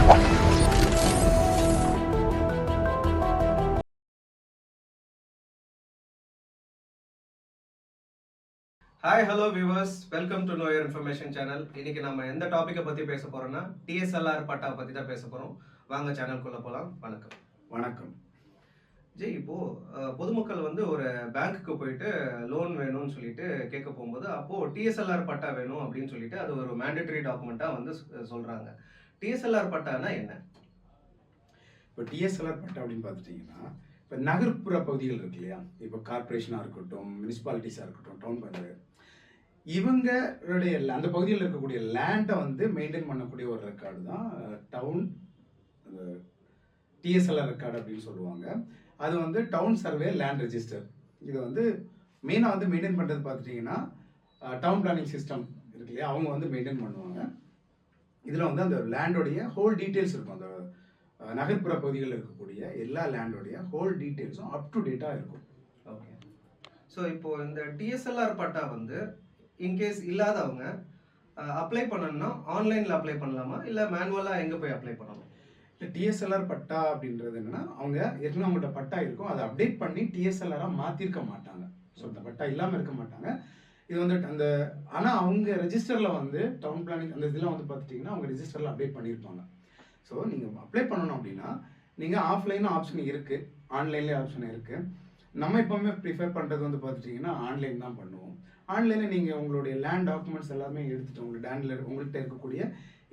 Hi hello viewers, welcome to know your information channel. இன்னைக்கு நம்ம எந்த டாப்பிக்கை பற்றி பேச போறோம்னா டிஎஸ்எல்ஆர் பட்டா பற்றி தான் பேச போகிறோம். வாங்க சேனலுக்குள்ளே போகலாம். வணக்கம். வணக்கம் ஜி, இப்போது பொதுமக்கள் வந்து ஒரு பேங்க்குக்கு போயிட்டு லோன் வேணும்னு சொல்லிட்டு கேட்க போகும்போது அப்போது டிஎஸ்எல்ஆர் பட்டா வேணும் அப்படின்னு சொல்லிட்டு அது ஒரு மேண்டேட்டரி டாக்குமெண்ட்டாக வந்து சொல்கிறாங்க. டிஎஸ்எல்ஆர் பட்டானா என்ன? இப்போ டிஎஸ்எல்ஆர் பட்டா அப்படின்னு பார்த்துட்டிங்கன்னா, இப்போ நகர்ப்புற பகுதிகள் இருக்கு இல்லையா, இப்போ கார்பரேஷனாக இருக்கட்டும், முனிசிபாலிட்டிஸாக இருக்கட்டும், டவுன் பஞ்சாயத்து, இவங்களுடைய அந்த பகுதியில் இருக்கக்கூடிய லேண்டை வந்து மெயின்டைன் பண்ணக்கூடிய ஒரு ரெக்கார்டு தான் டவுன் டிஎஸ்எல்ஆர் ரெக்கார்டு அப்படின்னு சொல்லுவாங்க. அது வந்து டவுன் சர்வே லேண்ட் ரெஜிஸ்டர். இது வந்து மெயினாக வந்து மெயின்டைன் பண்ணுறது பார்த்துட்டிங்கன்னா டவுன் பிளானிங் சிஸ்டம் இருக்கு இல்லையா, அவங்க வந்து மெயின்டைன் பண்ணுவாங்க. இதில் வந்து அந்த லேண்டோடைய ஹோல் டீட்டெயில்ஸ் இருக்கும். அந்த நகர்ப்புற பகுதிகளில் இருக்கக்கூடிய எல்லா லேண்டோடைய ஹோல் டீட்டெயில்ஸும் அப் டு டேட்டாக இருக்கும். ஓகே. ஸோ இப்போது இந்த டிஎஸ்எல்ஆர் பட்டா வந்து இன்கேஸ் இல்லாதவங்க அப்ளை பண்ணணும்னா ஆன்லைனில் அப்ளை பண்ணலாமா, இல்லை மேனுவலாக எங்கே போய் அப்ளை பண்ணணும்? இல்லை, டிஎஸ்எல்ஆர் பட்டா அப்படின்றது என்னன்னா, அவங்க ஏற்கனவே அவங்கள்ட்ட பட்டா இருக்கும், அதை அப்டேட் பண்ணி டிஎஸ்எல்ஆராக மாற்றிருக்க மாட்டாங்க. ஸோ அந்த பட்டா இல்லாமல் இருக்க மாட்டாங்க. இது வந்து அந்த ஆனால் அவங்க ரெஜிஸ்டரில் வந்து டவுன் பிளானிங் அந்த இதெல்லாம் வந்து பார்த்துட்டிங்கன்னா அவங்க ரெஜிஸ்டரில் அப்டேட் பண்ணியிருப்பாங்க. ஸோ நீங்கள் அப்ளை பண்ணணும் அப்படின்னா நீங்கள் ஆஃப்லைனும் ஆப்ஷன் இருக்குது, ஆன்லைன்லேயே ஆப்ஷன் இருக்குது. நம்ம எப்போவுமே ப்ரிஃபர் பண்ணுறது வந்து பார்த்துட்டிங்கன்னா ஆன்லைன் தான் பண்ணுவோம். ஆன்லைனில் நீங்கள் உங்களுடைய லேண்ட் டாக்குமெண்ட்ஸ் எல்லாமே எடுத்துகிட்டு உங்கள்கிட்ட இருக்கக்கூடிய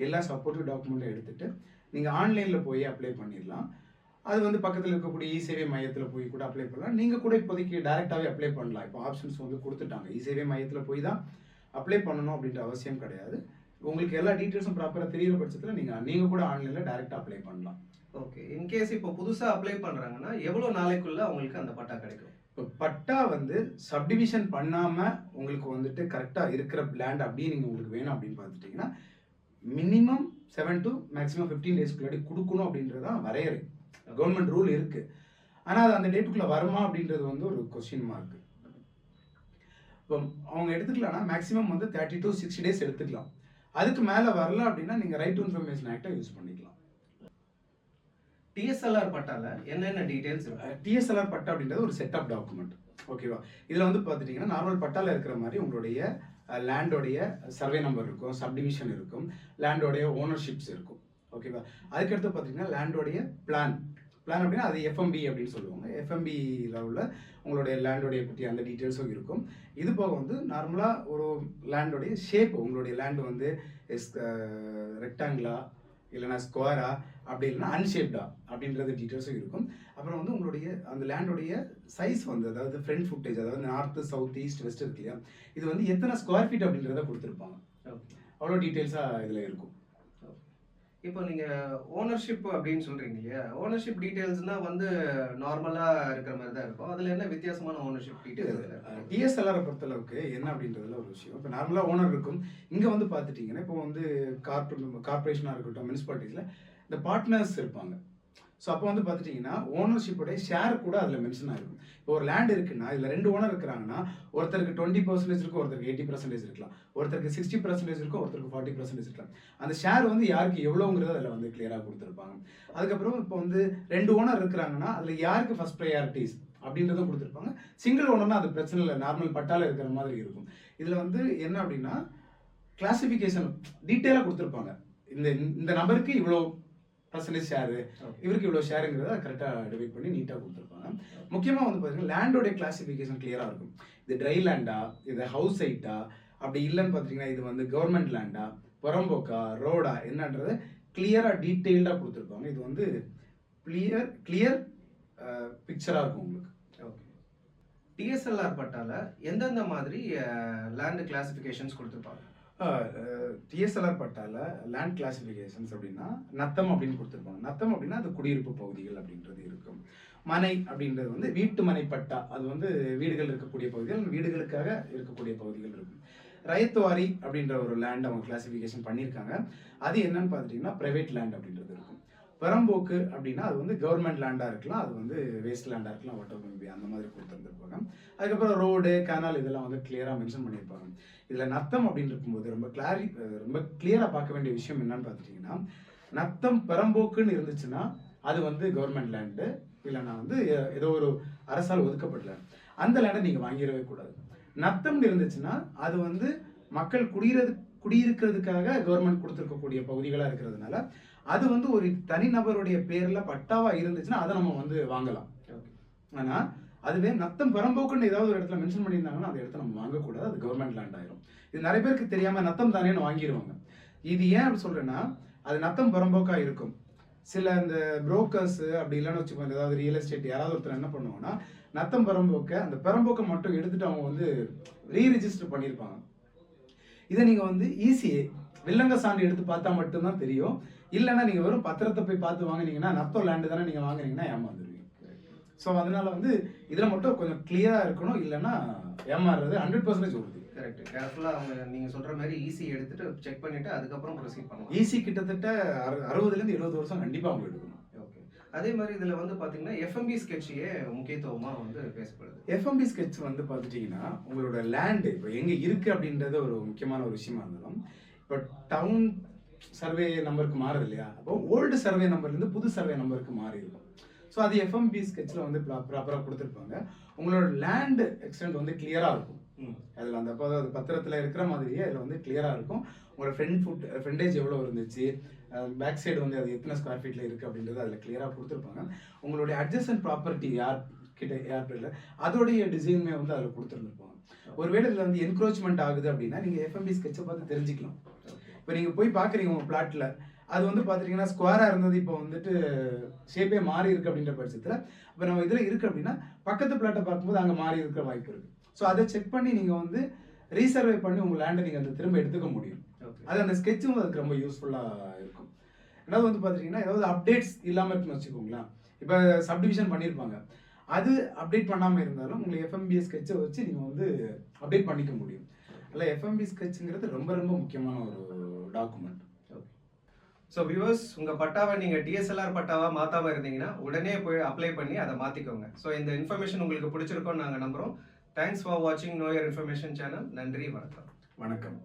எல்லா சப்போர்ட்டிவ் டாக்குமெண்ட்டும் எடுத்துகிட்டு நீங்கள் ஆன்லைனில் போய் அப்ளை பண்ணிடலாம். அது வந்து பக்கத்தில் இருக்கக்கூடிய இ-சேவை மையத்தில் போய் கூட அப்ளை பண்ணலாம். நீங்கள் கூட இப்போதைக்கு டேரெக்டாகவே அப்ளை பண்ணலாம். இப்போ ஆப்ஷன்ஸ் வந்து கொடுத்துட்டாங்க. இ-சேவை மையத்தில் போய் தான் அப்ளை பண்ணணும் அப்படின்ற அவசியம் கிடையாது. உங்களுக்கு எல்லா டீட்டெயில்ஸும் ப்ராப்பராக தெரியிற பட்சத்தில் நீங்கள் கூட ஆன்லைனில் டேரெக்டாக அப்ளை பண்ணலாம். ஓகே. இன்கேஸ் இப்போ புதுசாக அப்ளை பண்ணுறாங்கன்னா எவ்வளோ நாளைக்குள்ளே அவங்களுக்கு அந்த பட்டா கிடைக்கும்? இப்போ பட்டா வந்து சப்டிவிஷன் பண்ணாமல் உங்களுக்கு வந்துட்டு கரெக்டாக இருக்கிற லேண்ட் அப்படியே நீங்கள் உங்களுக்கு வேணும் அப்படின்னு பார்த்துட்டிங்கன்னா மினிமம் 7 to மேக்ஸிமம் 15 டேஸ்க்குள்ளாடி கொடுக்கணும் அப்படின்றதான் வரையறை. கவர்மெண்ட் ரூல் இருக்குது. ஆனால் அது அந்த டேட்டுக்குள்ளே வருமா அப்படின்றது வந்து ஒரு கொஸ்டின் மார்க். இப்போ அவங்க எடுத்துக்கலாம்னா மேக்ஸிமம் வந்து 30 to 60 டேஸ் எடுத்துக்கலாம். அதுக்கு மேலே வரல அப்படின்னா நீங்கள் ரைட் டு இன்ஃபர்மேஷன் ஆக்டை யூஸ் பண்ணிக்கலாம். டிஎஸ்எல்ஆர் பட்டால என்னென்ன டீடைல்ஸ் இருக்கு? டிஎஸ்எல்ஆர் பட்டா அப்படின்றது ஒரு செட் ஆஃப் டாக்குமெண்ட். ஓகேவா? இதில் வந்து பார்த்துட்டிங்கன்னா நார்மல் பட்டாவில் இருக்கிற மாதிரி உங்களுடைய லேண்டோடைய சர்வே நம்பர் இருக்கும், சப்டிவிஷன் இருக்கும், லேண்டோடைய ஓனர்ஷிப்ஸ் இருக்கும். ஓகேவா? அதுக்கடுத்து பார்த்தீங்கன்னா லேண்டோடைய பிளான் அப்படின்னா அது எஃப்எம்பி அப்படின்னு சொல்லுவாங்க. எஃப்எம்பியில் உள்ள உங்களுடைய லேண்டோடைய பற்றி அந்த டீட்டெயில்ஸும் இருக்கும். இது போக வந்து நார்மலாக ஒரு லேண்டோடைய ஷேப், உங்களுடைய லேண்டு வந்து ரெக்டாங்கிளா இல்லைனா ஸ்கொயரா அப்படி இல்லைனா அன்ஷேப்டா அப்படின்றது டீட்டெயில்ஸும் இருக்கும். அப்புறம் வந்து உங்களுடைய அந்த லேண்டோடைய சைஸ் வந்து, அதாவது ஃப்ரண்ட் ஃபுட்டேஜ், அதாவது நார்த்து சவுத் ஈஸ்ட் வெஸ்ட் இருக்கு இல்லையா, இது வந்து எத்தனை ஸ்கொயர் ஃபீட் அப்படின்றத கொடுத்துருப்பாங்க. அவ்வளோ டீட்டெயில்ஸாக இதில் இருக்கும். இப்போ நீங்கள் ஓனர்ஷிப் அப்படின்னு சொல்கிறீங்க இல்லையா, ஓனர்ஷிப் டீட்டெயில்ஸ்னால் வந்து நார்மலாக இருக்கிற மாதிரி தான் இருக்கும். அதில் என்ன வித்தியாசமான ஓனர்ஷிப் டீட்டெயில்ஸ்? டிஎஸ்எல்ஆரை பொறுத்தளவுக்கு என்ன அப்படின்றதுல ஒரு விஷயம். இப்போ நார்மலாக ஓனர் இருக்கும். இங்கே வந்து பார்த்துட்டிங்கன்னா இப்போ வந்து கார்பரேஷனாக இருக்கட்டும், முனிசிபாலிட்டிஸில் இந்த பார்ட்னர்ஸ் இருப்பாங்க. ஸோ அப்போ வந்து பார்த்துட்டிங்கன்னா ஓனர்ஷிப்போடைய ஷேர் கூட அதில் மென்ஷன் ஆகிருக்கும். இப்போ ஒரு லேண்ட் இருக்குன்னா இதில் 2 ஓனர் இருக்கிறாங்கன்னா ஒருத்தருக்கு 20% இருக்கும், ஒருத்தருக்கு 80% இருக்கலாம், ஒருத்தருக்கு 60% இருக்கும், ஒருத்தருக்கு 40% இருக்கலாம். அந்த ஷேர் வந்து யாருக்கு எவ்வளோங்கிறது அதில் வந்து கிளியராக கொடுத்துருப்பாங்க. அதுக்கப்புறம் இப்போ வந்து 2 ஓனர் இருக்கிறாங்கன்னா அதில் யாருக்கு ஃபர்ஸ்ட் ப்ரையாரிட்டிஸ் அப்படின்றதும் கொடுத்துருப்பாங்க. சிங்கிள் ஓனர்னா அது பிரச்சனை இல்லை, நார்மல் பட்டால இருக்கிற மாதிரி இருக்கும். இதில் வந்து என்ன அப்படின்னா கிளாசிஃபிகேஷன் டீட்டெயிலாக கொடுத்துருப்பாங்க. இந்த நபருக்கு இவ்வளோ பர்சன்டேஜ் ஷேரு, இவருக்கு இவ்வளோ ஷேருங்கிறத கரெக்டாக டிவைட் பண்ணி நீட்டாக கொடுத்துருப்பாங்க. முக்கியமாக வந்து பார்த்தீங்கன்னா லேண்டோடைய கிளாசிஃபிகேஷன் கிளியராக இருக்கும். இது ட்ரை லேண்டா, இது ஹவுஸ் சைட்டா, அப்படி இல்லைன்னு பார்த்தீங்கன்னா இது வந்து கவர்மெண்ட் லேண்டா, புறம்போக்கா, ரோடா என்னன்றது கிளியராக டீட்டெயில்டாக கொடுத்துருப்பாங்க. இது வந்து கிளியர் பிக்சராக இருக்கும் உங்களுக்கு. ஓகே. டிஎஸ்எல்ஆர் பட்டால எந்தெந்த மாதிரி லேண்ட் கிளாசிஃபிகேஷன்ஸ் கொடுத்துருப்பாங்க? டிஎஸ்எல்ஆர் பட்டால லேண்ட் கிளாசிஃபிகேஷன்ஸ் அப்படின்னா நத்தம் அப்படின்னு கொடுத்துருப்பாங்க. நத்தம் அப்படின்னா அது குடியிருப்பு பகுதிகள் அப்படின்றது இருக்கும். மனை அப்படின்றது வந்து வீட்டு மனை பட்டா, அது வந்து வீடுகள் இருக்கக்கூடிய பகுதிகள், வீடுகளுக்காக இருக்கக்கூடிய பகுதிகள் இருக்கும். ரயத்துவாரி அப்படின்ற ஒரு லேண்ட் அவங்க கிளாசிஃபிகேஷன் பண்ணியிருக்காங்க. அது என்னன்னு பார்த்துட்டிங்கன்னா ப்ரைவேட் லேண்ட் அப்படின்றது இருக்கும். புறம்போக்கு அப்படின்னா அது வந்து கவர்மெண்ட் லேண்டாக இருக்கலாம், அது வந்து வேஸ்ட் லேண்டாக இருக்கலாம், வாட் எவர் மேபி அந்த மாதிரி கொடுத்துருந்துருப்பாங்க. அதுக்கப்புறம் ரோடு, கேனால் இதெல்லாம் வந்து கிளியராக மென்ஷன் பண்ணியிருப்பாங்க. இதில் நத்தம் அப்படின்னு இருக்கும்போது ரொம்ப கிளியராக பார்க்க வேண்டிய விஷயம் என்னன்னு பார்த்துட்டிங்கன்னா நத்தம் பெரம்போக்குன்னு இருந்துச்சுன்னா அது வந்து கவர்மெண்ட் லேண்டு, இல்லைன்னா வந்து ஏதோ ஒரு அரசால் ஒதுக்கப்பட்ட land. அந்த லேண்டை நீங்கள் வாங்கிடவே கூடாது. நத்தம்னு இருந்துச்சுன்னா அது வந்து மக்கள் குடியிருக்கிறதுக்காக கவர்மெண்ட் கொடுத்துருக்கக்கூடிய பகுதிகளாக இருக்கிறதுனால அது வந்து ஒரு தனிநபருடைய பேரில் பட்டாவா இருந்துச்சுன்னா அதை நம்ம வந்து வாங்கலாம். ஆனால் அதுவே நத்தம் பெரம்போக்குன்னு ஏதாவது ஒரு இடத்துல மென்ஷன் பண்ணியிருந்தாங்கன்னா அந்த இடத்த நம்ம வாங்கக்கூடாது, அது கவர்மெண்ட் லேண்ட் ஆயிரும். இது நிறைய பேருக்கு தெரியாமல் நத்தம் தானேன்னு வாங்கிடுவாங்க. இது ஏன் அப்படி சொல்கிறேன்னா, அது நத்தம் பெரம்போக்கா இருக்கும். சில இந்த புரோக்கர்ஸ் அப்படி இல்லைன்னு வச்சுக்கோங்க, ஏதாவது ரியல் எஸ்டேட் யாராவது ஒருத்தர் என்ன பண்ணுவாங்கன்னா நத்தம் பெரம்போக்கை அந்த பெரம்போக்கை மட்டும் எடுத்துட்டு அவங்க வந்து ரீரிஜிஸ்டர் பண்ணியிருப்பாங்க. இதை நீங்கள் வந்து ஈஸியே வில்லங்க சான்று எடுத்து பார்த்தா மட்டும்தான் தெரியும். இல்லைன்னா நீங்கள் வெறும் பத்திரத்தை போய் பார்த்து வாங்கினீங்கன்னா நத்தம் லேண்டு தானே நீங்கள் வாங்குனீங்கன்னா ஏமாந்துருவீங்க. ஸோ அதனால வந்து இதில் மட்டும் கொஞ்சம் கிளியராக இருக்கணும், இல்லைன்னா ஏமாறுறது 100% உறுதி. கரெக்ட். கேர்ஃபுல்லாக அவங்க நீங்கள் சொல்கிற மாதிரி ஈஸி எடுத்துட்டு செக் பண்ணிவிட்டு அதுக்கப்புறம் ப்ரொசீட் பண்ணலாம். ஈஸி கிட்டத்தட்ட 60லேருந்து 70 வருஷம் கண்டிப்பாக அவங்க எடுக்கணும். ஓகே. அதே மாதிரி இதில் வந்து பார்த்தீங்கன்னா எஃப்எம்பி ஸ்கெட்சையே முக்கியத்துவமாக வந்து பேசப்படுது. எஃப்எம்பி ஸ்கெட்ச் வந்து பார்த்துட்டிங்கன்னா உங்களோட லேண்டு இப்போ எங்கே இருக்குது அப்படின்றது ஒரு முக்கியமான ஒரு விஷயமா இருந்தாலும், இப்போ டவுன் சர்வே நம்பருக்கு மாறுது இல்லையா, அப்போ ஓல்டு சர்வே நம்பர்லேருந்து புது சர்வே நம்பருக்கு மாறி இருக்கும். ஸோ அது எஃப்எம்பி ஸ்கெட்சில் வந்து ப்ராப்பராக கொடுத்துருப்பாங்க. உங்களோட லேண்டு எக்ஸ்டென்ட் வந்து கிளியராக இருக்கும். அதில் அந்த பத்திரத்தில் இருக்கிற மாதிரியே அதில் வந்து கிளியராக இருக்கும். உங்களோட ஃப்ரண்டேஜ் எவ்வளோ இருந்துச்சு, பேக் சைடு வந்து அது எத்தனை ஸ்கொயர் ஃபீட்டில் இருக்குது அப்படின்றது அதில் கிளியராக கொடுத்துருப்பாங்க. உங்களுடைய அட்ஜசன்ட் ப்ராப்பர்ட்டி யார் பேரில் அதோடைய டிசைனுமே வந்து அதில் கொடுத்துருந்துருப்பாங்க. ஒருவேளை இதில் வந்து என்க்ரோச்மெண்ட் ஆகுது அப்படின்னா நீங்கள் எஃப்எம்பி ஸ்கெட்சை பார்த்து தெரிஞ்சுக்கலாம். இப்போ நீங்கள் போய் பார்க்குறீங்க உங்கள் பிளாட்டில் அது வந்து பார்த்துட்டிங்கன்னா ஸ்கொயராக இருந்தது இப்போ வந்துட்டு ஷேப்பே மாறி இருக்குது அப்படின்ற பட்சத்தில் இப்போ நம்ம இதில் இருக்குது அப்படின்னா பக்கத்து பிளாட்டை பார்க்கும்போது அங்கே மாறி இருக்கிற வாய்ப்பு இருக்குது. ஸோ அதை செக் பண்ணி நீங்கள் வந்து ரீசர்வே பண்ணி உங்கள் லேண்டை நீங்கள் அதை திரும்ப எடுத்துக்க முடியும். அது அந்த ஸ்கெட்சும் அதுக்கு ரொம்ப யூஸ்ஃபுல்லாக இருக்கும். ரெண்டாவது வந்து பார்த்துட்டிங்கன்னா ஏதாவது அப்டேட்ஸ் இல்லாமல் இருக்குன்னு வச்சுக்கோங்களேன். இப்போ சப்டிவிஷன் பண்ணியிருப்பாங்க, அது அப்டேட் பண்ணாமல் இருந்தாலும் உங்களுக்கு எஃப்எம்பி ஸ்கெட்சை வச்சு நீங்கள் வந்து அப்டேட் பண்ணிக்க முடியும். அதில் எஃப்எம்பி ஸ்கெட்சுங்கிறது ரொம்ப ரொம்ப முக்கியமான ஒரு டாக்குமெண்ட். ஸோ வியூவர்ஸ், உங்கள் பட்டாவை நீங்கள் டிஎஸ்எல்ஆர் பட்டாவா மாற்றாமல் இருந்தீங்கன்னா உடனே போய் அப்ளை பண்ணி அதை மாற்றிக்கோங்க. ஸோ இந்த இன்ஃபர்மேஷன் உங்களுக்கு பிடிச்சிருக்கோன்னு நாங்கள் நம்புகிறோம். தேங்க்ஸ் ஃபார் வாட்சிங் நோ யுவர் இன்ஃபர்மேஷன் சேனல். நன்றி, வணக்கம். வணக்கம்.